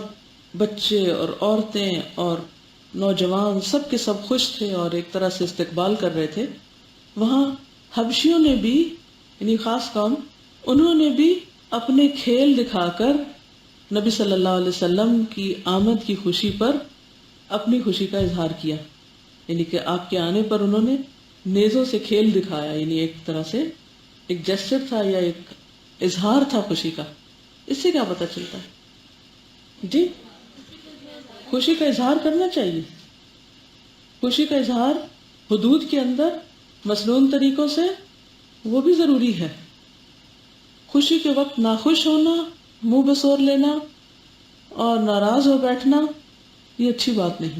بچے اور عورتیں اور نوجوان سب کے سب خوش تھے اور ایک طرح سے استقبال کر رہے تھے، وہاں حبشیوں نے بھی، یعنی خاص قوم، انہوں نے بھی اپنے کھیل دکھا کر نبی صلی اللہ علیہ وسلم کی آمد کی خوشی پر اپنی خوشی کا اظہار کیا، یعنی کہ آپ کے آنے پر انہوں نے نیزوں سے کھیل دکھایا، یعنی ایک طرح سے ایک جسچر تھا یا ایک اظہار تھا خوشی کا۔ اس سے کیا پتہ چلتا ہے؟ جی خوشی کا اظہار کرنا چاہیے، خوشی کا اظہار حدود کے اندر مسنون طریقوں سے وہ بھی ضروری ہے۔ خوشی کے وقت ناخوش ہونا، منہ بسور لینا اور ناراض ہو بیٹھنا یہ اچھی بات نہیں۔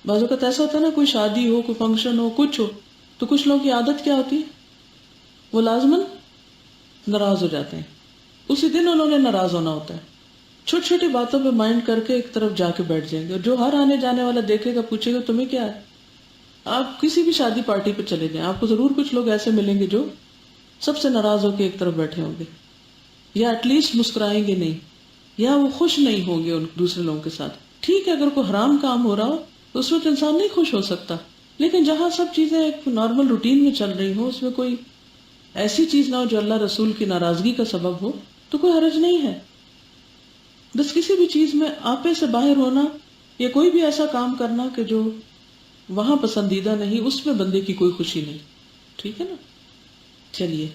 بعض اوقات ایسا ہوتا ہے نا، کوئی شادی ہو، کوئی فنکشن ہو، کچھ ہو، تو کچھ لوگوں کی عادت کیا ہوتی ہے، وہ لازماً ناراض ہو جاتے ہیں، اسی دن انہوں نے ناراض ہونا ہوتا ہے، چھوٹی چھوٹی باتوں پہ مائنڈ کر کے ایک طرف جا کے بیٹھ جائیں گے، اور جو ہر آنے جانے والا دیکھے گا پوچھے گا تمہیں کیا ہے۔ آپ کسی بھی شادی پارٹی پہ چلے جائیں، آپ کو ضرور کچھ لوگ ایسے ملیں گے جو سب سے ناراض ہو کے ایک طرف بیٹھے ہوں گے، یا ایٹ لیسٹ مسکرائیں گے نہیں، یا وہ خوش نہیں ہوں گے ان دوسرے لوگوں کے ساتھ۔ ٹھیک ہے اگر کوئی حرام کام ہو رہا ہو تو اس وقت انسان نہیں خوش ہو سکتا، لیکن جہاں سب چیزیں ایک نارمل روٹین میں چل رہی ہوں، اس میں کوئی ایسی چیز نہ ہو جو اللہ رسول کی ناراضگی کا سبب ہو، تو کوئی حرج نہیں ہے۔ بس کسی بھی چیز میں آپے سے باہر ہونا یا کوئی بھی ایسا کام کرنا کہ جو وہاں پسندیدہ نہیں، اس میں بندے کی کوئی خوشی نہیں، ٹھیک ہے نا۔ چلیے،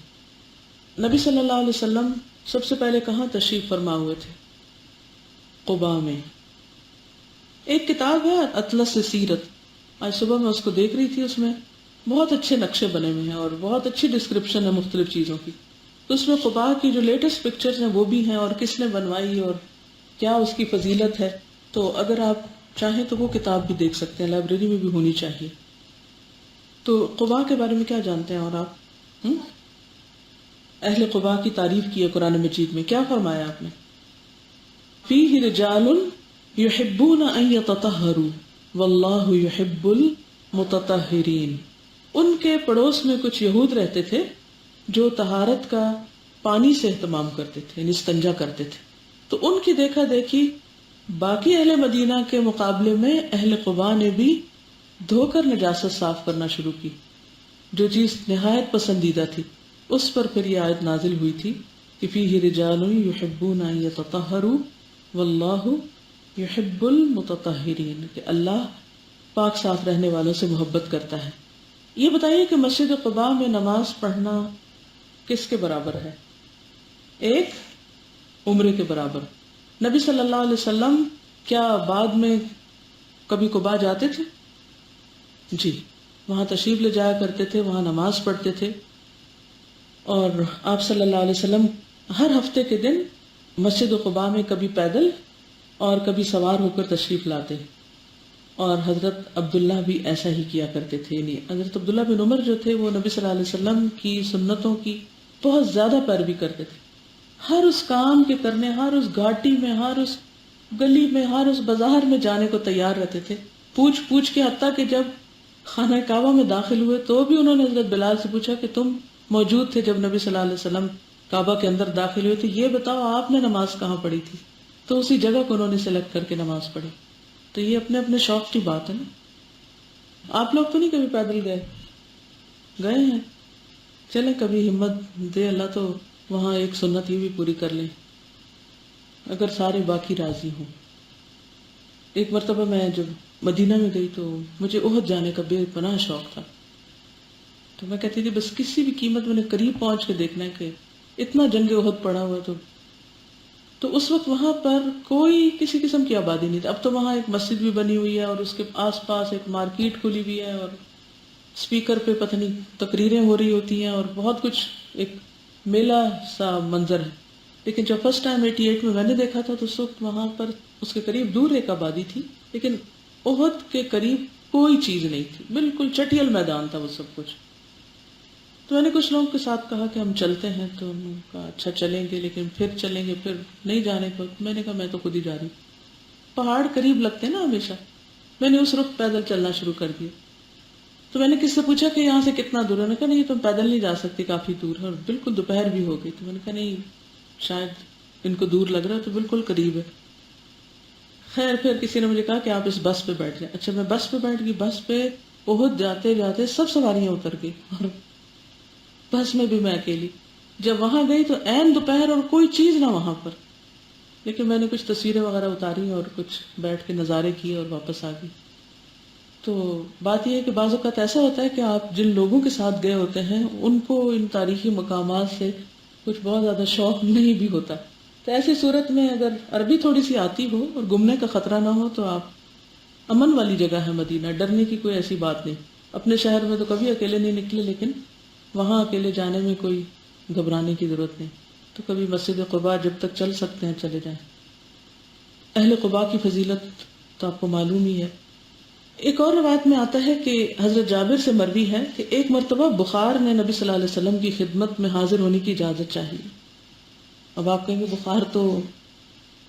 نبی صلی اللہ علیہ وسلم سب سے پہلے کہاں تشریف فرما ہوئے تھے؟ قباء میں۔ ایک کتاب ہے اطلس سیرت، آج صبح میں اس کو دیکھ رہی تھی، اس میں بہت اچھے نقشے بنے ہوئے ہیں اور بہت اچھی ڈسکرپشن ہے مختلف چیزوں کی، تو اس میں قباء کی جو لیٹسٹ پکچرز ہیں وہ بھی ہیں، اور کس نے بنوائی اور کیا اس کی فضیلت ہے۔ تو اگر آپ چاہیں تو وہ کتاب بھی دیکھ سکتے ہیں، لائبریری میں بھی ہونی چاہیے۔ تو قباء کے بارے میں کیا جانتے ہیں اور آپ؟ اہل قباء کی تعریف کی ہے قرآن مجید میں، کیا فرمایا آپ نے؟ فیہ رجال یحبون ان یتطہروا واللہ یحب المتطہرین۔ ان کے پڑوس میں کچھ یہود رہتے تھے جو طہارت کا پانی سے اہتمام کرتے تھے، یعنی استنجا کرتے تھے، تو ان کی دیکھا دیکھی باقی اہل مدینہ کے مقابلے میں اہل قباء نے بھی دھو کر نجاست صاف کرنا شروع کی، جو چیز نہایت پسندیدہ تھی۔ اس پر پھر یہ آیت نازل ہوئی تھی کہ فیہ رجال یحبون ان یتطہروا واللہ یحب المتطہرین، کہ اللہ پاک صاف رہنے والوں سے محبت کرتا ہے۔ یہ بتائیے کہ مسجد قباء میں نماز پڑھنا کس کے برابر ہے؟ ایک عمرے کے برابر۔ نبی صلی اللہ علیہ وسلم کیا بعد میں کبھی قباء جاتے تھے؟ جی، وہاں تشریف لے جایا کرتے تھے، وہاں نماز پڑھتے تھے، اور آپ صلی اللہ علیہ وسلم ہر ہفتے کے دن مسجد قباء میں کبھی پیدل اور کبھی سوار ہو کر تشریف لاتے، اور حضرت عبداللہ بھی ایسا ہی کیا کرتے تھے. یعنی حضرت عبداللہ بن عمر جو تھے وہ نبی صلی اللہ علیہ وسلم کی سنتوں کی بہت زیادہ پیروی کرتے تھے. ہر اس کام کے کرنے، ہر اس گھاٹی میں، ہر اس گلی میں، ہر اس بازار میں جانے کو تیار رہتے تھے. پوچھ پوچھ کے، حتیٰ کہ جب خانہ کعبہ میں داخل ہوئے تو بھی انہوں نے حضرت بلال سے پوچھا کہ تم موجود تھے جب نبی صلی اللہ علیہ وسلم کعبہ کے اندر داخل ہوئے، تو یہ بتاؤ آپ نے نماز کہاں پڑھی تھی. تو اسی جگہ کو انہوں نے سلیکٹ کر کے نماز پڑھی. تو یہ اپنے اپنے شوق کی بات ہے نا. آپ لوگ تو نہیں کبھی پیدل گئے ہیں؟ چلیں کبھی ہمت دے اللہ تو وہاں ایک سنت یہ بھی پوری کر لیں اگر سارے باقی راضی ہوں. ایک مرتبہ میں جب مدینہ میں گئی تو مجھے احد جانے کا بے پناہ شوق تھا. تو میں کہتی تھی بس کسی بھی قیمت میں نے قریب پہنچ کے دیکھنا ہے کہ اتنا جنگ احد پڑا ہوا. تو اس وقت وہاں پر کوئی کسی قسم کی آبادی نہیں تھی. اب تو وہاں ایک مسجد بھی بنی ہوئی ہے اور اس کے آس پاس ایک مارکیٹ کھلی ہوئی ہے اور اسپیکر پہ پتہ نہیں تقریریں ہو رہی ہوتی ہیں اور بہت کچھ، ایک میلہ سا منظر ہے. لیکن جب فرسٹ ٹائم 88 میں نے دیکھا تھا تو اس وقت وہاں پر اس کے قریب دور ایک آبادی تھی، لیکن احد کے قریب کوئی چیز نہیں تھی. بالکل چٹیل میدان تھا وہ سب کچھ. تو میں نے کچھ لوگوں کے ساتھ کہا کہ ہم چلتے ہیں، تو انہوں نے کہا اچھا چلیں گے، لیکن پھر چلیں گے، پھر نہیں جانے کو. میں نے کہا میں تو خود ہی جا رہی. پہاڑ قریب لگتے ہیں نا ہمیشہ. میں نے اس وقت پیدل چلنا شروع کر دیا. تو میں نے کس سے پوچھا کہ یہاں سے کتنا دور ہے؟ انہوں نے کہا نہیں تم پیدل نہیں جا سکتی، کافی دور ہے. اور بالکل دوپہر بھی ہو گئی. تو میں نے کہا نہیں شاید ان کو دور لگ رہا ہے، تو بالکل قریب ہے. خیر پھر کسی نے مجھے کہا کہ آپ اس بس پہ بیٹھ جائیں. اچھا میں بس پہ بیٹھ گئی. بس پہ احد جاتے جاتے سب سواریاں اتر گئی اور بس میں بھی میں اکیلی. جب وہاں گئی تو عین دوپہر اور کوئی چیز نہ وہاں پر. لیکن میں نے کچھ تصویریں وغیرہ اتاری اور کچھ بیٹھ کے نظارے کیے اور واپس آ گئی. تو بات یہ ہے کہ بعض اوقات ایسا ہوتا ہے کہ آپ جن لوگوں کے ساتھ گئے ہوتے ہیں ان کو ان تاریخی مقامات سے کچھ بہت زیادہ شوق نہیں بھی ہوتا. تو ایسی صورت میں اگر عربی تھوڑی سی آتی ہو اور گمنے کا خطرہ نہ ہو تو آپ، امن والی جگہ ہے مدینہ، ڈرنے کی کوئی ایسی بات نہیں. اپنے شہر میں تو کبھی اکیلے نہیں نکلے، لیکن وہاں اکیلے جانے میں کوئی گھبرانے کی ضرورت نہیں. تو کبھی مسجد قباء جب تک چل سکتے ہیں چلے جائیں. اہل قباء کی فضیلت تو آپ کو معلوم ہی ہے. ایک اور روایت میں آتا ہے کہ حضرت جابر سے مروی ہے کہ ایک مرتبہ بخار نے نبی صلی اللہ علیہ وسلم کی خدمت میں حاضر ہونے کی اجازت چاہیے. اب آپ کہیں گے بخار تو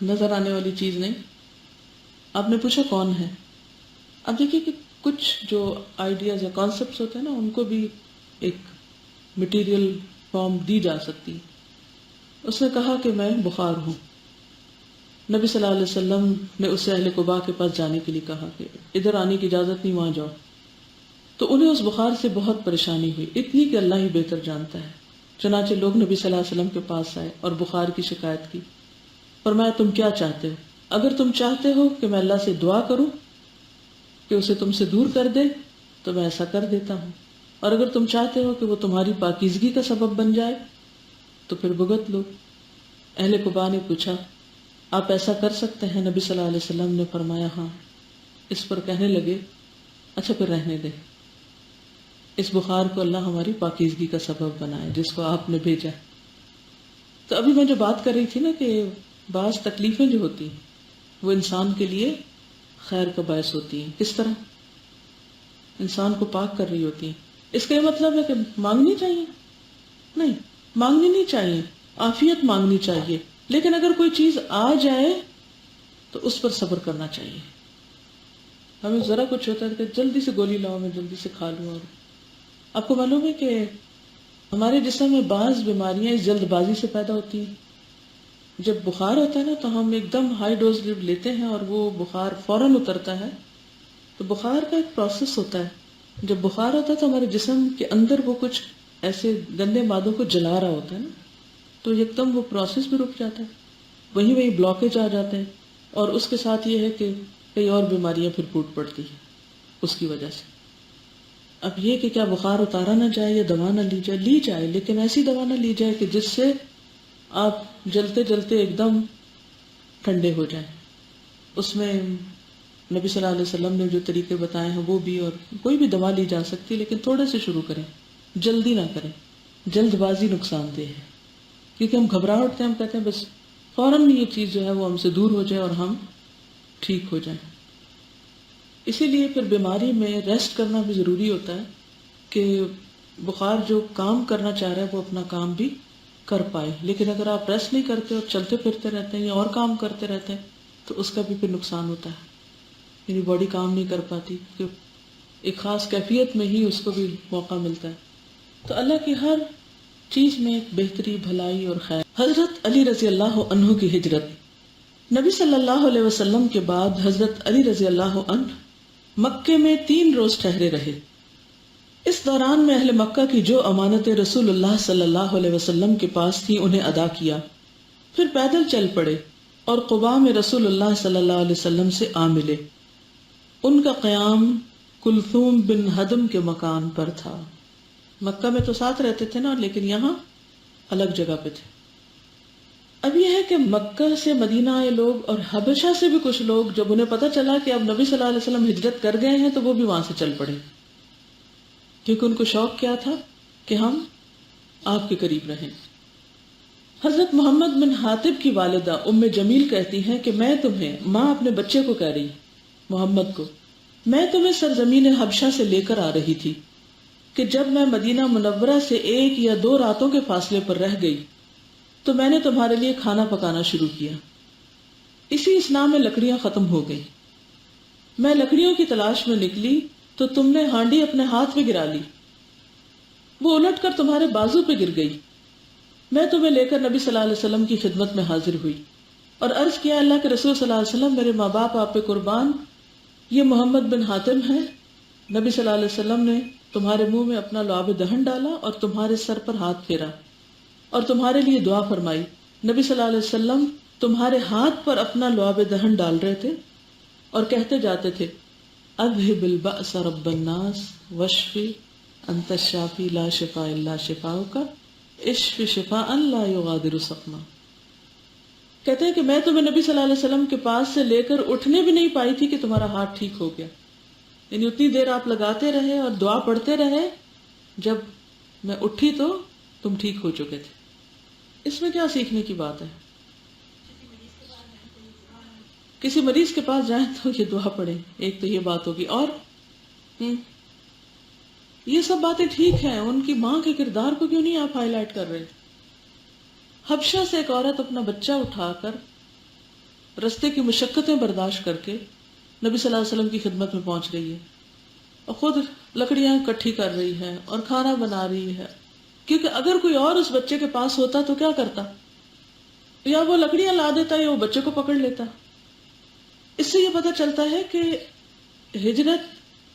نظر آنے والی چیز نہیں. آپ نے پوچھا کون ہے؟ اب دیکھیے کہ کچھ جو آئیڈیاز یا کانسیپٹس ہوتے ہیں نا ان کو بھی ایک مٹیریل فارم دی جا سکتی. اس نے کہا کہ میں بخار ہوں. نبی صلی اللہ علیہ وسلم نے اسے اہل قباء کے پاس جانے کے لیے کہا کہ ادھر آنے کی اجازت نہیں، وہاں جاؤ. تو انہیں اس بخار سے بہت پریشانی ہوئی، اتنی کہ اللہ ہی بہتر جانتا ہے. چنانچہ لوگ نبی صلی اللہ علیہ وسلم کے پاس آئے اور بخار کی شکایت کی. فرمایا تم کیا چاہتے ہو؟ اگر تم چاہتے ہو کہ میں اللہ سے دعا کروں کہ اسے تم سے دور کر دے تو میں ایسا کر دیتا ہوں، اور اگر تم چاہتے ہو کہ وہ تمہاری پاکیزگی کا سبب بن جائے تو پھر بھگت لو. اہل قباء نے پوچھا آپ ایسا کر سکتے ہیں؟ نبی صلی اللہ علیہ وسلم نے فرمایا ہاں. اس پر کہنے لگے اچھا پھر رہنے دے، اس بخار کو اللہ ہماری پاکیزگی کا سبب بنائے جس کو آپ نے بھیجا. تو ابھی میں جو بات کر رہی تھی نا کہ بعض تکلیفیں جو ہوتی ہیں وہ انسان کے لیے خیر کا باعث ہوتی ہیں. کس طرح؟ انسان کو پاک کر رہی ہوتی ہیں. اس کا یہ مطلب ہے کہ مانگنی چاہیے؟ نہیں، مانگنی نہیں چاہیے، عافیت مانگنی چاہیے. لیکن اگر کوئی چیز آ جائے تو اس پر صبر کرنا چاہیے. ہمیں ذرا کچھ ہوتا ہے کہ جلدی سے گولی لاؤ، میں جلدی سے کھا لوں. اور آپ کو معلوم ہے کہ ہمارے جسم میں بعض بیماریاں اس جلد بازی سے پیدا ہوتی ہیں. جب بخار ہوتا ہے نا تو ہم ایک دم ہائی ڈوز لیتے ہیں اور وہ بخار فوراً اترتا ہے. تو بخار کا ایک پروسیس ہوتا ہے. جب بخار ہوتا ہے تو ہمارے جسم کے اندر وہ کچھ ایسے گندے مادوں کو جلا رہا ہوتا ہے نا، تو ایک دم وہ پروسیس بھی رک جاتا ہے، وہیں بلاکیج آ جاتے ہیں. اور اس کے ساتھ یہ ہے کہ کئی اور بیماریاں پھر پھوٹ پڑتی ہیں اس کی وجہ سے. اب یہ کہ کیا بخار اتارا نہ جائے یا دوا نہ لی جائے، لیکن ایسی دوا نہ لی جائے کہ جس سے آپ جلتے جلتے ایک دم ٹھنڈے ہو جائیں. اس میں نبی صلی اللہ علیہ وسلم نے جو طریقے بتائے ہیں وہ بھی، اور کوئی بھی دوا لی جا سکتی لیکن تھوڑے سے شروع کریں، جلدی نہ کریں. جلد بازی نقصان دہ ہے کیونکہ ہم گھبراہٹ سے ہم کہتے ہیں بس فوراً یہ چیز جو ہے وہ ہم سے دور ہو جائے اور ہم ٹھیک ہو جائیں. اسی لیے پھر بیماری میں ریسٹ کرنا بھی ضروری ہوتا ہے کہ بخار جو کام کرنا چاہ رہا ہے وہ اپنا کام بھی کر پائے. لیکن اگر آپ ریسٹ نہیں کرتے اور چلتے پھرتے رہتے ہیں یا اور کام کرتے رہتے ہیں تو اس کا بھی پھر نقصان ہوتا ہے، یعنی باڈی کام نہیں کر پاتی، کیونکہ ایک خاص کیفیت میں ہی اس کو بھی موقع ملتا ہے. تو اللہ کی ہر چیز میں ایک بہتری، بھلائی اور خیر. حضرت علی رضی اللہ عنہ کی ہجرت. نبی صلی اللہ علیہ وسلم کے بعد حضرت علی رضی اللہ عنہ مکے میں 3 روز ٹھہرے رہے. اس دوران میں اہل مکہ کی جو امانتیں رسول اللہ صلی اللہ علیہ وسلم کے پاس تھیں انہیں ادا کیا، پھر پیدل چل پڑے اور قباء میں رسول اللہ صلی اللہ علیہ وسلم سے آ ملے. ان کا قیام کلثوم بن ہدم کے مکان پر تھا. مکہ میں تو ساتھ رہتے تھے نا، لیکن یہاں الگ جگہ پہ تھے. اب یہ ہے کہ مکہ سے مدینہ آئے لوگ اور حبشہ سے بھی کچھ لوگ، جب انہیں پتہ چلا کہ اب نبی صلی اللہ علیہ وسلم ہجرت کر گئے ہیں تو وہ بھی وہاں سے چل پڑے، کیونکہ ان کو شوق کیا تھا کہ ہم آپ کے قریب رہیں. حضرت محمد بن حاتب کی والدہ ام جمیل کہتی ہیں کہ میں تمہیں، ماں اپنے بچے کو کہہ رہی محمد کو، میں تمہیں سرزمین حبشہ سے لے کر آ رہی تھی کہ جب میں مدینہ منورہ سے 1 یا 2 راتوں کے فاصلے پر رہ گئی تو میں نے تمہارے لیے کھانا پکانا شروع کیا. اسی اسنا میں لکڑیاں ختم ہو گئی. میں لکڑیوں کی تلاش میں نکلی تو تم نے ہانڈی اپنے ہاتھ میں گرا لی، وہ الٹ کر تمہارے بازو پہ گر گئی. میں تمہیں لے کر نبی صلی اللہ علیہ وسلم کی خدمت میں حاضر ہوئی اور عرض کیا، اللہ کے رسول صلی اللہ علیہ وسلم، میرے ماں باپ آپ پہ قربان، یہ محمد بن حاتم ہیں. نبی صلی اللہ علیہ وسلم نے تمہارے منہ میں اپنا لعاب دہن ڈالا اور تمہارے سر پر ہاتھ پھیرا اور تمہارے لیے دعا فرمائی. نبی صلی اللہ علیہ وسلم تمہارے ہاتھ پر اپنا لعاب دہن ڈال رہے تھے اور کہتے جاتے تھے، اذهب البأس رب الناس واشفی انت الشافی لا شفاء الا شفاؤک اشف شفاء لا یغادر سقما. کہتے ہیں کہ میں تمہیں نبی صلی اللہ علیہ وسلم کے پاس سے لے کر اٹھنے بھی نہیں پائی تھی کہ تمہارا ہاتھ ٹھیک ہو گیا. یعنی اتنی دیر آپ لگاتے رہے اور دعا پڑھتے رہے، جب میں اٹھی تو تم ٹھیک ہو چکے تھے. اس میں کیا سیکھنے کی بات ہے؟ کسی مریض کے پاس جائیں تو یہ دعا پڑھیں، ایک تو یہ بات ہوگی. اور یہ سب باتیں ٹھیک ہیں، ان کی ماں کے کردار کو کیوں نہیں آپ ہائی لائٹ کر رہے؟ حبشہ سے ایک عورت اپنا بچہ اٹھا کر رستے کی مشقتیں برداشت کر کے نبی صلی اللہ علیہ وسلم کی خدمت میں پہنچ گئی ہے اور خود لکڑیاں اکٹھی کر رہی ہے اور کھانا بنا رہی ہے. کیونکہ اگر کوئی اور اس بچے کے پاس ہوتا تو کیا کرتا؟ یا وہ لکڑیاں لا دیتا یا وہ بچے کو پکڑ لیتا. اس سے یہ پتہ چلتا ہے کہ ہجرت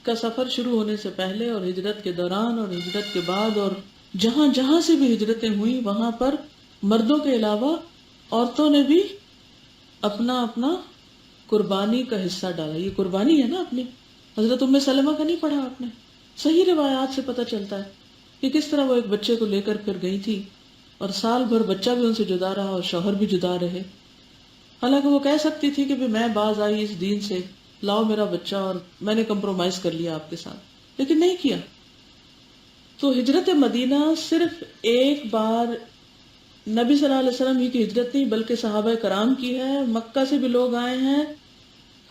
کا سفر شروع ہونے سے پہلے اور ہجرت کے دوران اور ہجرت کے بعد اور جہاں جہاں سے بھی ہجرتیں ہوئی وہاں پر مردوں کے علاوہ عورتوں نے بھی اپنا اپنا قربانی کا حصہ ڈالا. یہ قربانی ہے نا اپنی. حضرت ام سلمہ کا نہیں پڑھا آپ نے؟ صحیح روایات سے پتہ چلتا ہے کہ کس طرح وہ ایک بچے کو لے کر پھر گئی تھی اور سال بھر بچہ بھی ان سے جدا رہا اور شوہر بھی جدا رہے. حالانکہ وہ کہہ سکتی تھی کہ میں باز آئی اس دین سے، لاؤ میرا بچہ، اور میں نے کمپرومائز کر لیا آپ کے ساتھ، لیکن نہیں کیا. تو ہجرت مدینہ صرف ایک بار نبی صلی اللہ علیہ وسلم ہی کی ہجرت نہیں بلکہ صحابہ کرام کی ہے. مکہ سے بھی لوگ آئے ہیں،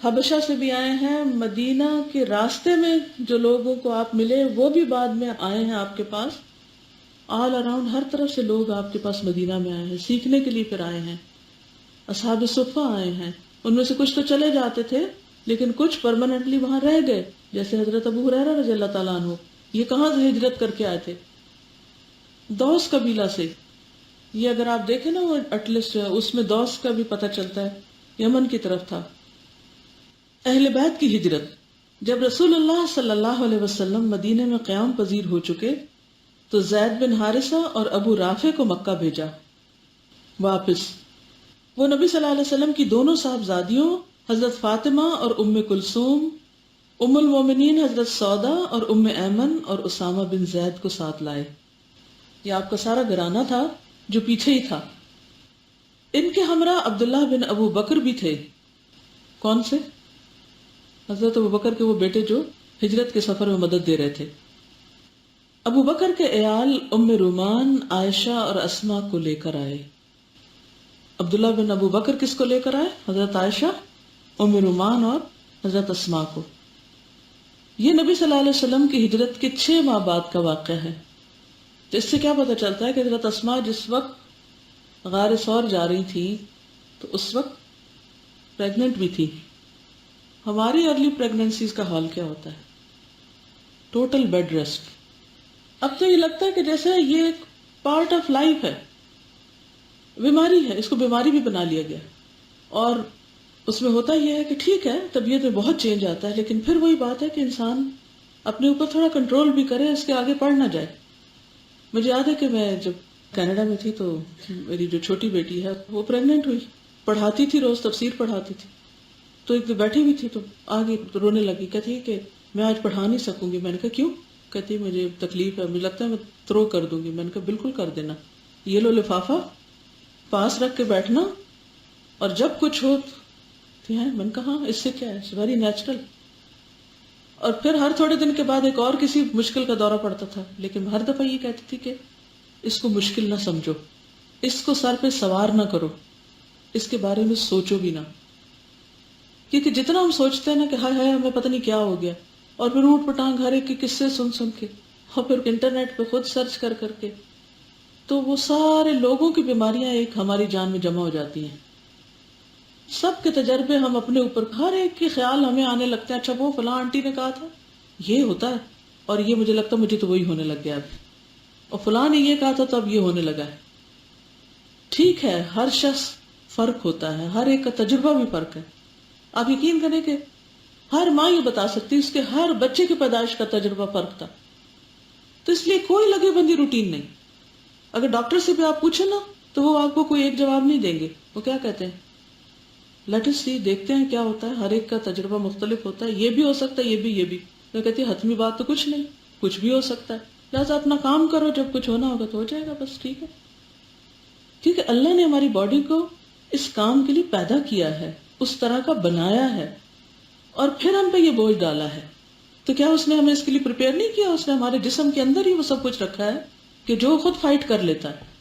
حبشہ سے بھی آئے ہیں، مدینہ کے راستے میں جو لوگوں کو آپ ملے وہ بھی بعد میں آئے ہیں آپ کے پاس. آل اراؤنڈ ہر طرف سے لوگ آپ کے پاس مدینہ میں آئے ہیں، سیکھنے کے لیے پھر آئے ہیں. اصحاب صفہ آئے ہیں، ان میں سے کچھ تو چلے جاتے تھے لیکن کچھ پرماننٹلی وہاں رہ گئے، جیسے حضرت ابو ہریرہ رضی اللہ تعالیٰ عنہ. یہ کہاں سے ہجرت کر کے آئے تھے؟ دوس قبیلہ سے. یہ اگر آپ دیکھیں نا وہ اٹلسٹ ہے، اس میں دوس کا بھی پتہ چلتا ہے، یمن کی طرف تھا. اہل بیت کی ہجرت. جب رسول اللہ صلی اللہ علیہ وسلم مدینے میں قیام پذیر ہو چکے تو زید بن حارثہ اور ابو رافع کو مکہ بھیجا واپس. وہ نبی صلی اللہ علیہ وسلم کی دونوں صاحبزادیوں حضرت فاطمہ اور ام کلثوم، ام المومنین حضرت سودا اور ام ایمن اور اسامہ بن زید کو ساتھ لائے. یہ آپ کا سارا گھرانہ تھا جو پیچھے ہی تھا. ان کے ہمراہ عبداللہ بن ابو بکر بھی تھے. کون سے؟ حضرت ابو بکر کے وہ بیٹے جو ہجرت کے سفر میں مدد دے رہے تھے. ابو بکر کے عیال ام رومان، عائشہ اور اسما کو لے کر آئے. عبداللہ بن ابو بکر کس کو لے کر آئے؟ حضرت عائشہ، ام رومان اور حضرت اسما کو. یہ نبی صلی اللہ علیہ وسلم کی ہجرت کے 6 ماہ بعد کا واقعہ ہے. تو اس سے کیا پتہ چلتا ہے کہ حضرت اسماء جس وقت غار ثور جا رہی تھی تو اس وقت پریگننٹ بھی تھی. ہماری ارلی پریگننسیز کا حال کیا ہوتا ہے؟ Total bed rest. اب تو یہ لگتا ہے کہ جیسے یہ ایک پارٹ آف لائف ہے، بیماری ہے، اس کو بیماری بھی بنا لیا گیا. اور اس میں ہوتا یہ ہے کہ ٹھیک ہے طبیعت میں بہت چینج آتا ہے، لیکن پھر وہی بات ہے کہ انسان اپنے اوپر تھوڑا کنٹرول بھی کرے، اس کے آگے پڑھ نہ جائے. مجھے یاد ہے کہ میں جب کینیڈا میں تھی تو میری جو چھوٹی بیٹی ہے وہ پریگننٹ ہوئی، پڑھاتی تھی، روز تفسیر پڑھاتی تھی. تو ایک بیٹھی ہوئی تھی تو آگے رونے لگی، کہتی کہ میں آج پڑھا نہیں سکوں گی. میں نے کہا کیوں؟ کہتی مجھے تکلیف ہے، مجھے لگتا ہے میں تھرو کر دوں گی. میں نے کہا بالکل کر دینا، یہ لو لفافہ پاس رکھ کے بیٹھنا اور جب کچھ ہو میں نے کہا ہاں اس سے کیا ہے، ویری نیچرل. اور پھر ہر تھوڑے دن کے بعد ایک اور کسی مشکل کا دورہ پڑتا تھا، لیکن ہر دفعہ یہ کہتی تھی کہ اس کو مشکل نہ سمجھو، اس کو سر پہ سوار نہ کرو، اس کے بارے میں سوچو بھی نہ. کیونکہ جتنا ہم سوچتے ہیں نا کہ ہائے ہائے ہمیں پتہ نہیں کیا ہو گیا، اور پھر اوٹ پٹانگ ہر ایک کے قصے سن کے اور پھر انٹرنیٹ پہ خود سرچ کر کے، تو وہ سارے لوگوں کی بیماریاں ایک ہماری جان میں جمع ہو جاتی ہیں. سب کے تجربے ہم اپنے اوپر، ہر ایک کے خیال ہمیں آنے لگتے ہیں، اچھا وہ فلاں آنٹی نے کہا تھا یہ ہوتا ہے، اور یہ مجھے لگتا ہے مجھے تو وہی ہونے لگ گیا اب، اور فلاں نے یہ کہا تھا تو اب یہ ہونے لگا ہے. ٹھیک ہے ہر شخص فرق ہوتا ہے، ہر ایک کا تجربہ بھی فرق ہے. آپ یقین کریں کہ ہر ماں یہ بتا سکتی اس کے ہر بچے کی پیدائش کا تجربہ فرق تھا. تو اس لیے کوئی لگے بندی روٹین نہیں. اگر ڈاکٹر سے بھی آپ پوچھیں نا تو وہ آپ کو کوئی ایک جواب نہیں دیں گے. وہ کیا کہتے ہیں، لیٹ اس سی، دیکھتے ہیں کیا ہوتا ہے. ہر ایک کا تجربہ مختلف ہوتا ہے، یہ بھی ہو سکتا ہے، یہ بھی. میں کہتی ہے حتمی بات تو کچھ نہیں، کچھ بھی ہو سکتا ہے. لہٰذا اپنا کام کرو، جب کچھ ہونا ہوگا تو ہو جائے گا، بس ٹھیک ہے. کیونکہ اللہ نے ہماری باڈی کو اس کام کے لیے پیدا کیا ہے، اس طرح کا بنایا ہے، اور پھر ہم پہ یہ بوجھ ڈالا ہے. تو کیا اس نے ہمیں اس کے لیے پریپیئر نہیں کیا؟ اس نے ہمارے جسم کے اندر ہی وہ سب کچھ رکھا ہے کہ جو خود فائٹ کر لیتا ہے.